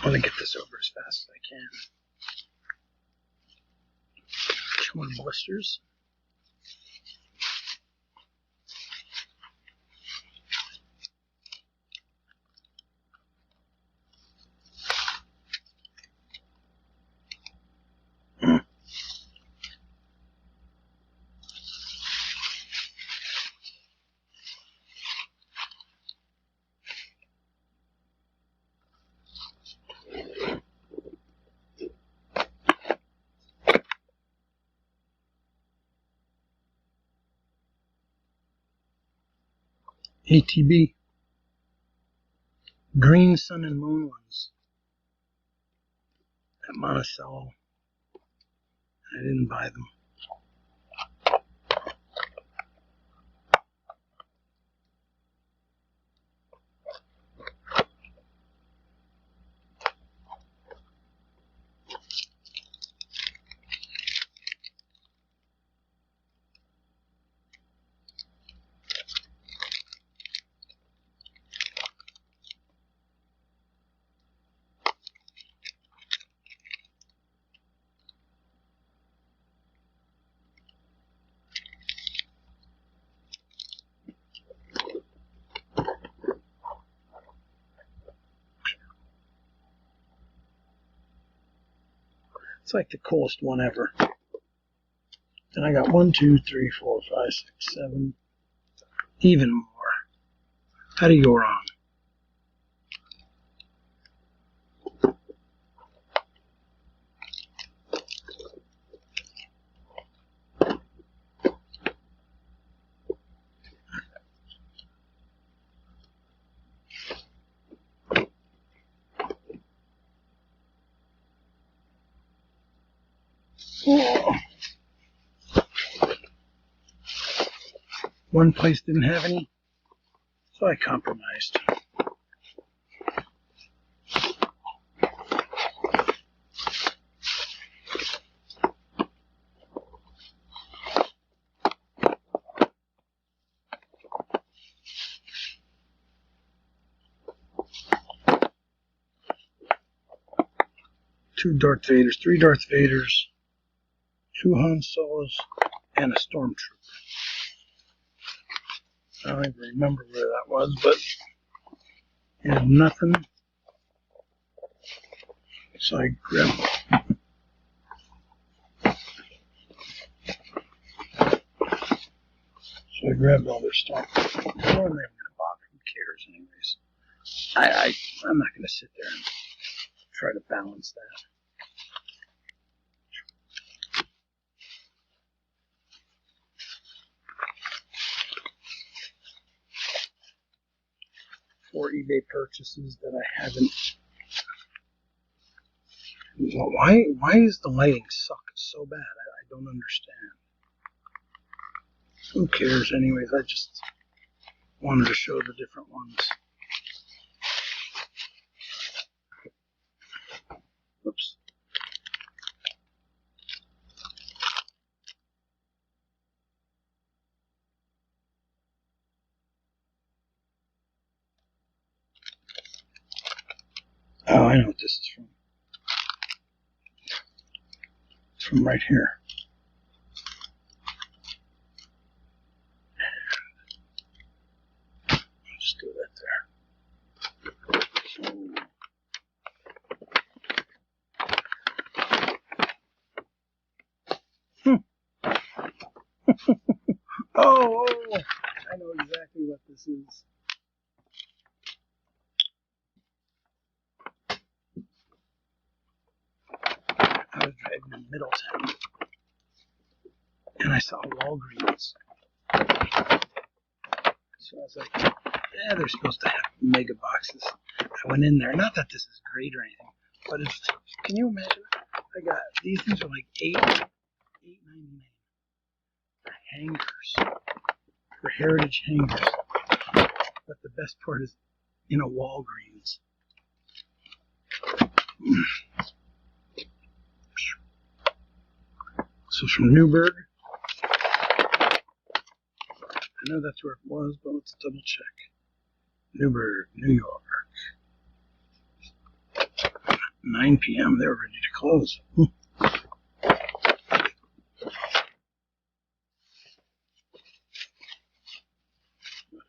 want to get this over as fast as I can. Two more blisters. ATB. Green Sun and Moon ones at Monticello. I didn't buy them. It's like the coolest one ever. Then I got 1, 2, 3, 4, 5, 6, 7, even more. How do you go wrong? Oh. One place didn't have any, so I compromised. Two Darth Vaders, 3 Darth Vaders, 2 Han Solos, and a Stormtrooper. I don't even remember where that was, but it had nothing. So I grabbed all their stuff. I don't even going to bother. Who cares, anyways? I'm not going to sit there and try to balance that. For eBay purchases that I haven't. Why is the lighting suck so bad? I don't understand. Who cares anyways? I just wanted to show the different ones. Oops. Oh, I know what this is from. It's from right here. Just do that there. Oh, I know exactly what this is. I was driving in Middletown, and I saw Walgreens. So I was like, yeah, they're supposed to have mega boxes. I went in there. Not that this is great or anything, but it's. Can you imagine? I got these things are like $8.99. Hangers for Heritage hangers. But the best part is in a Walgreens. So from Newburgh. I know that's where it was, but let's double check. Newburgh, New York. 9 p.m. They were ready to close. What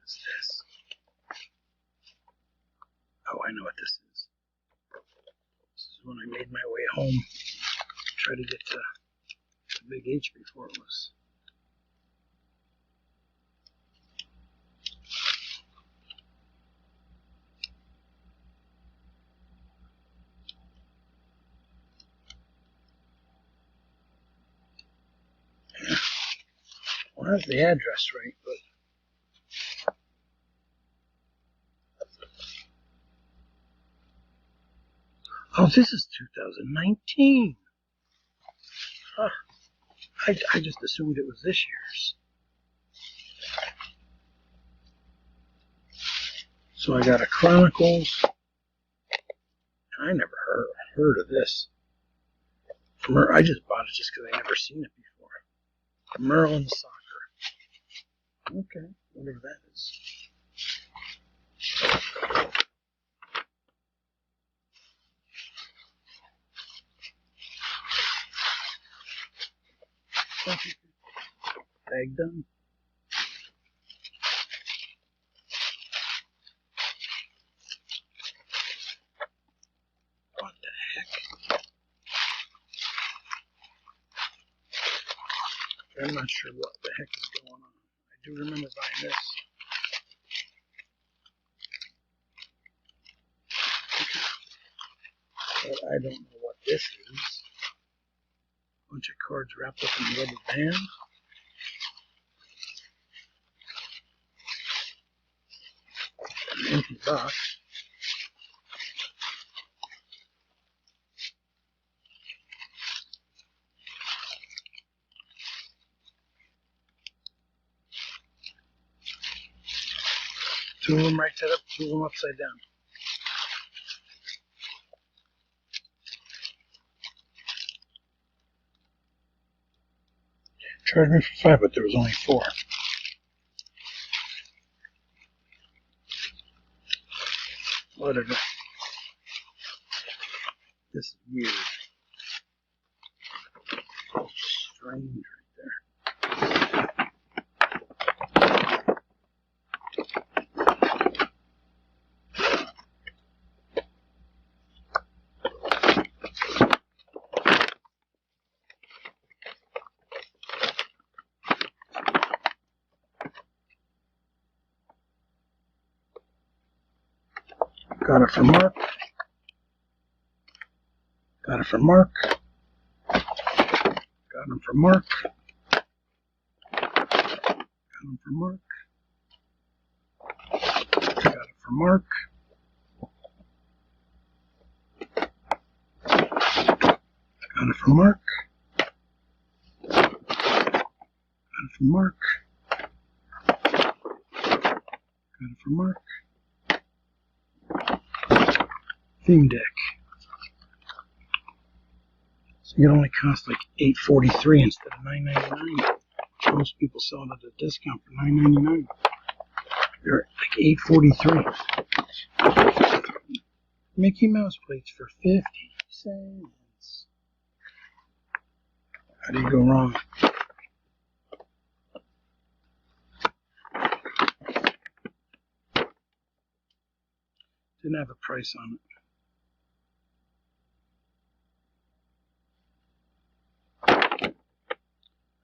is this? Oh, I know what this is. This is when I made my way home. Try to get to the Big H before it was. Yeah. Well, that's the address right, but. Oh, this is 2019. Huh. I just assumed it was this year's. So I got a Chronicles, and I never heard of this. I just bought it just because I never seen it before. Merlin Soccer. Okay, whatever that is. Bag done. What the heck? I'm not sure what the heck is going on. I do remember buying this. But I don't know what this is. A bunch of cards wrapped up in a rubber band. An empty box. Two of them right side up, two of them upside down. Charged me for 5, but there was only 4. Whatever. This is weird. Strange right there. Got it from Mark. Got it from Mark. Got him from Mark. Got him from Mark. Got it from Mark. Got it from Mark. Got it from Mark. Got it from Mark. Theme deck. So it only cost like $8.43 instead of $9.99. Most people sell it at a discount for $9.99. They're like $8.43. Mickey Mouse plates for 50 cents. How do you go wrong? Didn't have a price on it.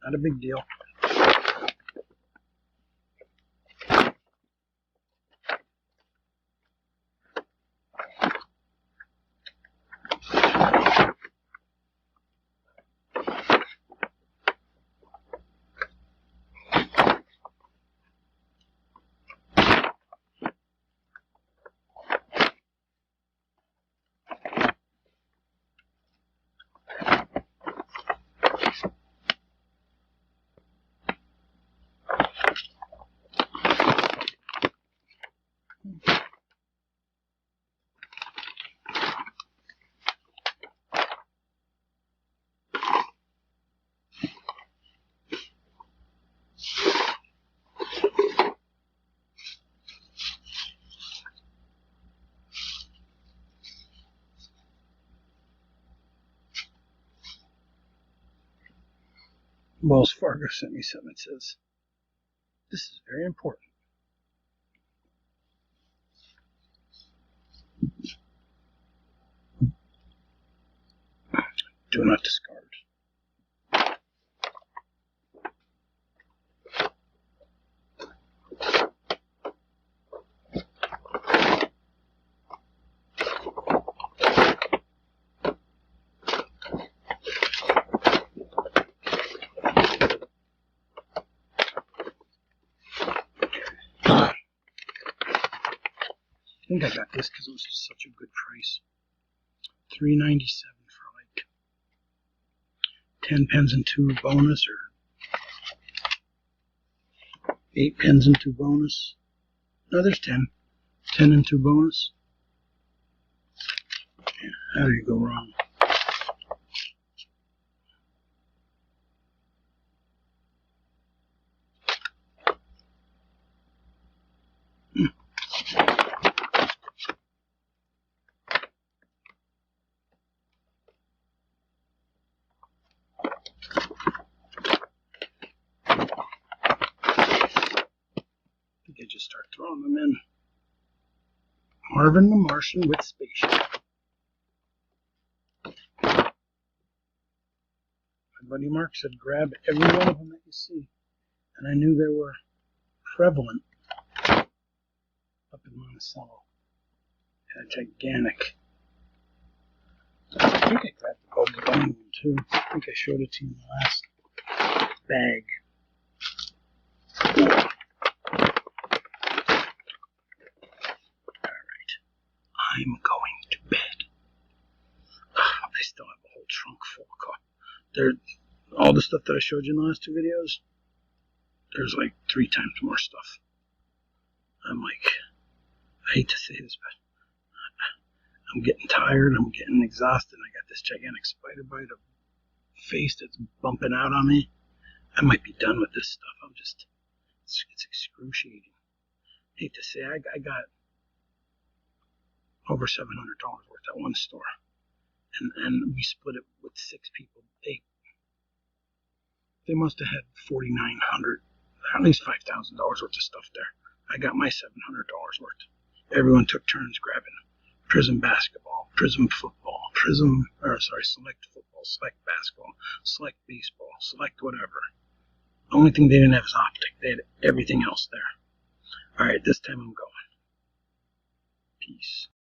Not a big deal. Wells Fargo sent me something that says, this is very important. Do not discard. I think I got this because it was such a good price. $3.97 for like 10 pens and 2 bonus, or 8 pens and 2 bonus. No, there's 10. 10 and 2 bonus. Yeah, how do you go wrong? I think I just start throwing them in. Marvin the Martian with Spaceship. My buddy Mark said grab every one of them that you see. And I knew they were prevalent up in Monticello. And gigantic. I think I grabbed the Bugs Bunny one too. I think I showed it to you in the last bag. Alright. I'm going to bed. I still have a whole trunk full of all the stuff that I showed you in the last 2 videos. There's like 3 times more stuff. I'm like, I hate to say this, but I'm getting tired, I'm getting exhausted, I got this gigantic spider bite of face that's bumping out on me. I might be done with this stuff. It's excruciating. I hate to say, I got over $700 worth at one store. And we split it with 6 people. They must have had $4,900, at least $5,000 worth of stuff there. I got my $700 worth. Everyone took turns grabbing Prism basketball, Prism football, Select football, Select basketball, Select baseball, Select whatever. The only thing they didn't have is Optic. They had everything else there. Alright, this time I'm going. Peace.